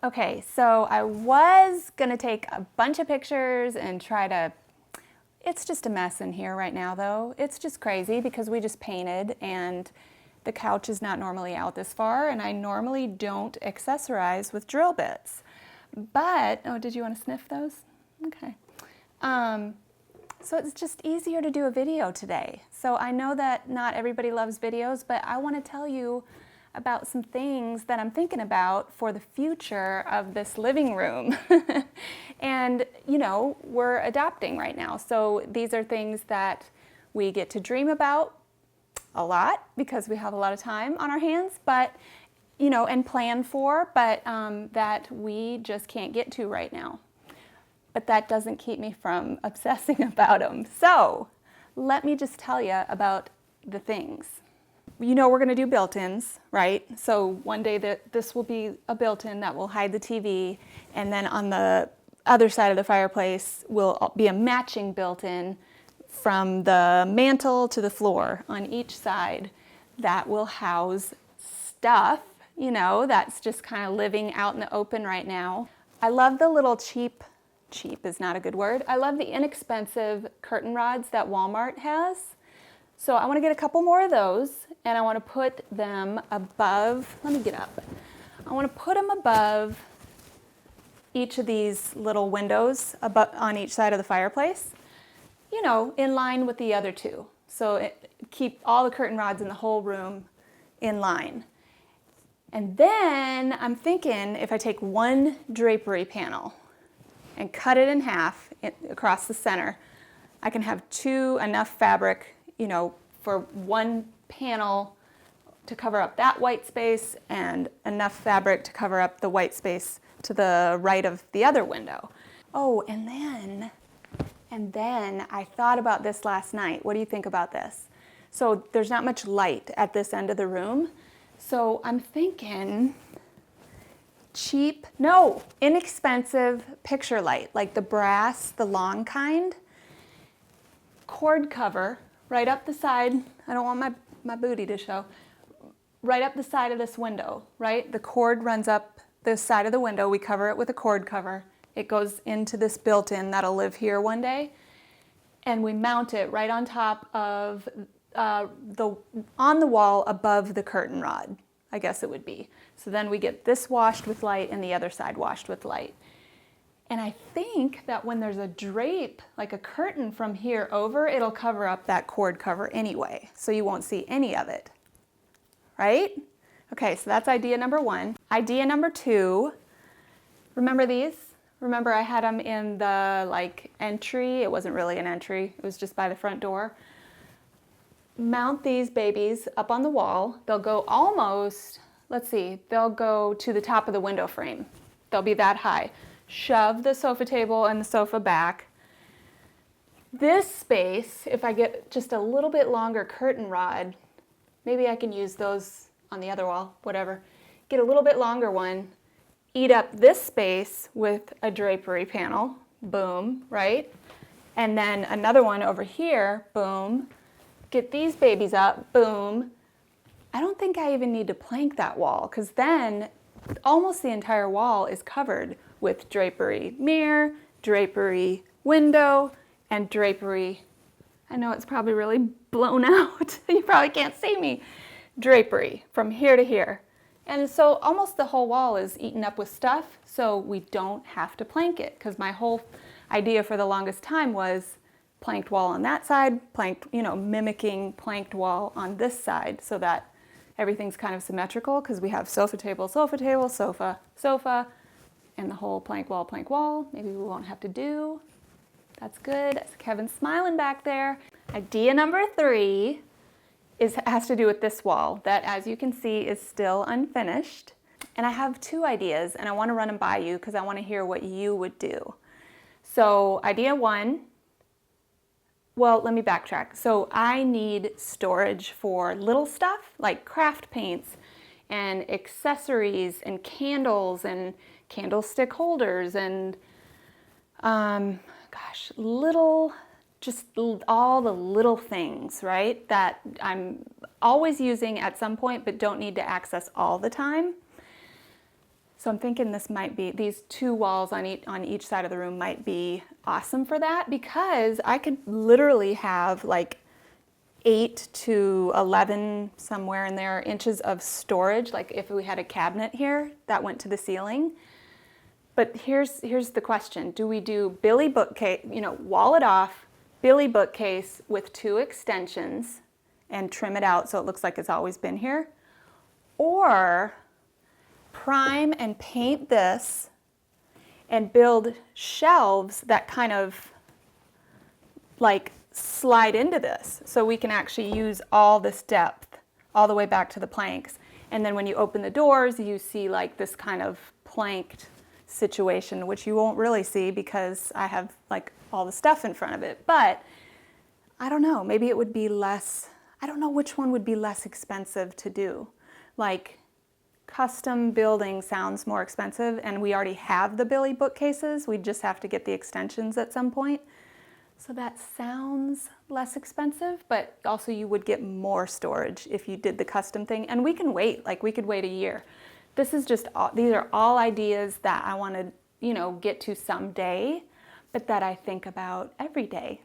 Okay, so I was gonna take a bunch of pictures and try to, it's just a mess in here right now though. It's just crazy because we just painted and the couch is not normally out this far and I normally don't accessorize with drill bits. But, oh, did you want to sniff those? Okay. So it's just easier to do a video today. So I know that not everybody loves videos, but I want to tell you about some things that I'm thinking about for the future of this living room. And, you know, we're adopting right now. So these are things that we get to dream about a lot because we have a lot of time on our hands, but, you know, and plan for, but that we just can't get to right now. But that doesn't keep me from obsessing about them. So let me just tell you about the things. You know we're going to do built-ins, right? So one day this will be a built-in that will hide the TV, and then on the other side of the fireplace will be a matching built-in from the mantle to the floor on each side that will house stuff, you know, that's just kind of living out in the open right now. I love the little cheap is not a good word. I love the inexpensive curtain rods that Walmart has. So I want to get a couple more of those and I want to put them above, let me get up. I want to put them above each of these little windows on each side of the fireplace, you know, in line with the other two. So keep all the curtain rods in the whole room in line. And then I'm thinking if I take one drapery panel and cut it in half across the center, I can have enough fabric, you know, for one panel to cover up that white space and enough fabric to cover up the white space to the right of the other window. Oh, and then I thought about this last night. What do you think about this? So there's not much light at this end of the room. So I'm thinking inexpensive picture light, like the brass, the long kind. Cord cover right up the side. I don't want my booty to show. Right up the side of this window, right? The cord runs up the side of the window. We cover it with a cord cover. It goes into this built-in that'll live here one day. And we mount it right on top of on the wall above the curtain rod, I guess it would be. So then we get this washed with light and the other side washed with light. And I think that when there's a drape, like a curtain from here over, it'll cover up that cord cover anyway, so you won't see any of it, right? Okay, so that's idea number one. Idea number two, remember these? Remember I had them in the entry. It wasn't really an entry, it was just by the front door. Mount these babies up on the wall. They'll go almost, they'll go to the top of the window frame. They'll be that high. Shove the sofa table and the sofa back. This space, if I get just a little bit longer curtain rod, maybe I can use those on the other wall, whatever. Get a little bit longer one, eat up this space with a drapery panel, boom, right? And then another one over here, boom. Get these babies up, boom. I don't think I even need to plank that wall because then almost the entire wall is covered with drapery mirror, drapery window, and drapery. I know it's probably really blown out. You probably can't see me. Drapery from here to here. And so almost the whole wall is eaten up with stuff, so we don't have to plank it because my whole idea for the longest time was planked wall on that side, planked, you know, mimicking planked wall on this side so that everything's kind of symmetrical because we have sofa table, sofa, sofa, and the whole plank wall. Maybe we won't have to do. That's good. That's Kevin smiling back there. Idea number three has to do with this wall that, as you can see, is still unfinished. And I have two ideas and I want to run them by you because I want to hear what you would do. So idea one, well, let me backtrack. So I need storage for little stuff like craft paints and accessories and candles and candlestick holders and just all the little things, right, that I'm always using at some point but don't need to access all the time. So I'm thinking this might be, these two walls on each side of the room might be awesome for that, because I could literally have like 8 to 11, somewhere in there, inches of storage. Like if we had a cabinet here that went to the ceiling. But here's the question. Do we do Billy bookcase, wall it off, Billy bookcase with 2 extensions and trim it out so it looks like it's always been here? Or prime and paint this and build shelves that kind of like slide into this, so we can actually use all this depth all the way back to the planks. And then when you open the doors, you see like this kind of planked situation, which you won't really see because I have like all the stuff in front of it. But I don't know, maybe it would be less, I don't know which one would be less expensive to do. Like custom building sounds more expensive, and we already have the Billy bookcases. We just have to get the extensions at some point. So that sounds less expensive, but also you would get more storage if you did the custom thing. And we can wait, like we could wait a year. This is just, these are all ideas that I want to, get to someday, but that I think about every day.